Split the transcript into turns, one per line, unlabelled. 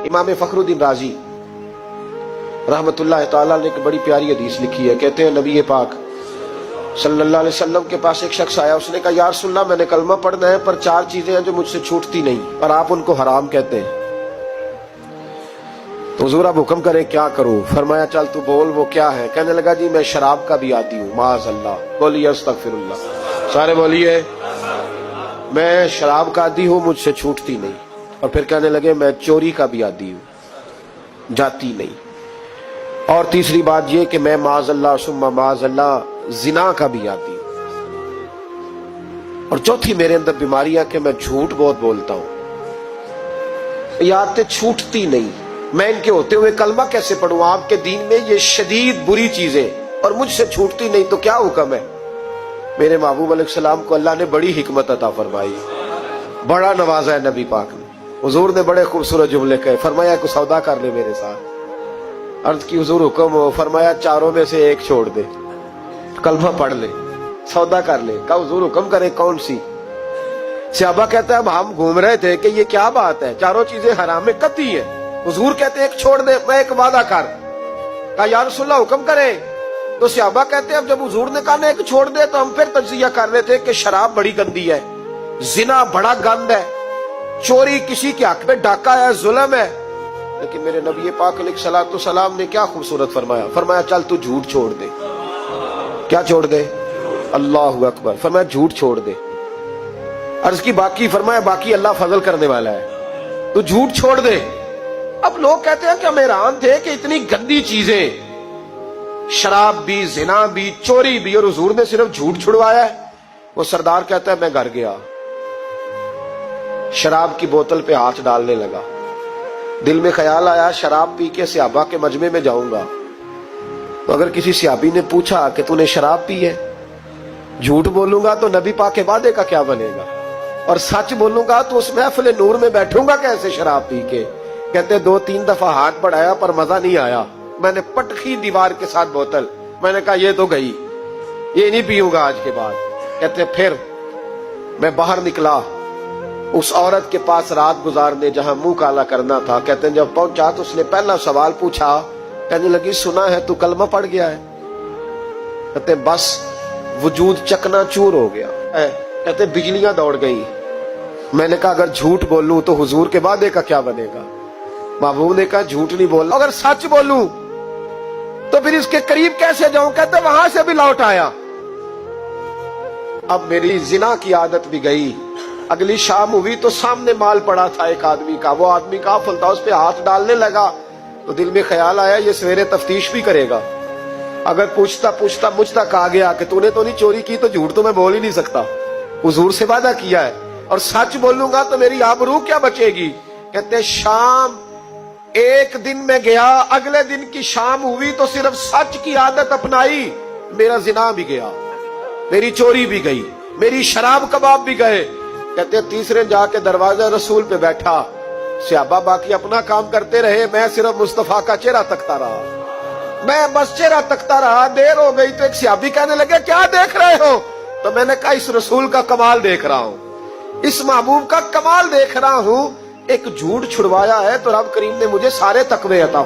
इमाम फखरुद्दीन राजी रहमतुल्लाह ताला ने एक बड़ी प्यारी हदीस लिखी है। कहते हैं नबी पाक सल्लल्लाहु अलैहि वसल्लम के पास एक शख्स आया। उसने कहा या रसूल अल्लाह मैंने कलमा पढ़ना है पर 4 चीजें हैं जो मुझसे छूटती नहीं और आप उनको हराम कहते हैं, तो हुजूर आप हुक्म करें क्या करूं? फरमाया चल तू बोल वो क्या है। कहने लगा जी मैं शराब का भी आदी हूँ। माज़अल्लाह, बोलिए अस्तगफिरुल्लाह, सारे बोलिए मैं शराब का आदी हूँ, मुझसे छूटती नहीं। और फिर कहने लगे मैं चोरी का भी आदी हूँ, जाती नहीं। और तीसरी बात ये कि मैं माज़अल्लाह सुम्मा माज़अल्लाह जिना का भी आदी हूँ। और चौथी मेरे अंदर बीमारी है कि मैं झूठ बहुत बोलता हूं। ये आदतें छूटती नहीं, मैं इनके होते हुए कलमा कैसे पढ़ूं? आपके दीन में ये शदीद बुरी चीजें और मुझसे छूटती नहीं, तो क्या हुक्म है? मेरे महबूब अलैहिस्सलाम को अल्लाह ने बड़ी हिकमत अता फरमाई, बड़ा नवाजा है नबी पाक ने। हुजूर ने बड़े खूबसूरत जुमले कहे। फरमाया को सौदा कर ले मेरे साथ। अर्ज की हुजूर हुक्म हो। फरमाया चारों में से एक छोड़ दे, कलमा पढ़ ले, सौदा कर ले। कहा हुजूर हुक्म करे कौन सी? सहाबा कहता है अब हम घूम रहे थे कि ये क्या बात है, चारों चीजें हराम में कतई है। हुजूर कहते एक छोड़ दे, मैं एक वादा कर। कहा या रसूलल्लाह हुक्म करे। तो सहाबा कहते हैं अब जब हुजूर ने कहा ना एक छोड़ दे, तो हम फिर तज्जिया कर रहे थे कि शराब बड़ी गंदी है, जिना बड़ा गंद है, चोरी किसी के हक में डाका है, जुल्म है। लेकिन मेरे नबी पाक अलैहिस्सलातु सलाम ने क्या खूबसूरत फरमाया। फरमाया चल तू झूठ छोड़ दे। क्या छोड़ दे? अल्लाहु अकबर। फरमाया झूठ छोड़ दे। अर्ज की बाकी? फरमाया बाकी अल्लाह फजल करने वाला है, तू झूठ छोड़ दे। अब लोग कहते हैं कि हम हैरान थे कि इतनी गंदी चीजें, शराब भी, जिना भी, चोरी भी, और हुजूर ने सिर्फ झूठ छुड़वाया है। वो सरदार कहता है मैं घर गया, शराब की बोतल पे हाथ डालने लगा। दिल में ख्याल आया शराब पी के सहाबा के मजमे में जाऊंगा, तो अगर किसी सहाबी ने पूछा कि तूने शराब पी है, झूठ बोलूंगा तो नबी पाक के वादे का क्या बनेगा, और सच बोलूंगा तो उस महफिल नूर में बैठूंगा कैसे शराब पी के? कहते 2-3 दफा हाथ बढ़ाया पर मजा नहीं आया। मैंने पटखी दीवार के साथ बोतल, मैंने कहा ये तो गई, ये नहीं पीऊंगा आज के बाद। कहते फिर मैं बाहर निकला उस औरत के पास रात गुजारने जहां मुंह काला करना था। कहते हैं जब पहुंचा तो उसने पहला सवाल पूछा, कहने लगी सुना है तू कलमा पढ़ गया है? कहते बस वजूद चकनाचूर हो गया। कहते बिजलियां दौड़ गई। मैंने कहा अगर झूठ बोलूं तो हुजूर के वादे का क्या बनेगा? महबूब ने कहा झूठ नहीं बोलना, अगर सच बोलूं तो फिर इसके करीब कैसे जाऊं? कहते वहां से भी लौट आया। अब मेरी जिना की आदत भी गई। अगली शाम हुई तो सामने माल पड़ा था एक आदमी का, वो आदमी काफिल था, उस पे हाथ डालने लगा तो दिल में ख्याल आया ये सवेरे तफ्तीश भी करेगा। अगर पूछता पूछता मुझ तक आ गया कि तूने तो नहीं चोरी की, तो झूठ तो मैं बोल ही नहीं सकता, हुजूर से वादा किया है, और सच बोलूंगा तो मेरी आबरू क्या बचेगी? कहते शाम एक दिन में गया, अगले दिन की शाम हुई तो सिर्फ सच की आदत अपनाई, मेरा जिना भी गया, मेरी चोरी भी गई, मेरी शराब कबाब भी गए। कहते तीसरे जाके दरवाजा रसूल पे बैठा, सहाबा बाकी अपना काम करते रहे, मैं सिर्फ मुस्तफा का चेहरा तकता रहा। मैं बस चेहरा तकता रहा। देर हो गई तो एक सहाबी कहने लगे क्या देख रहे हो? तो मैंने कहा इस रसूल का कमाल देख रहा हूं, इस महबूब का कमाल देख रहा हूं। एक झूठ छुड़वाया है तो रब करीम ने मुझे सारे तकवे अता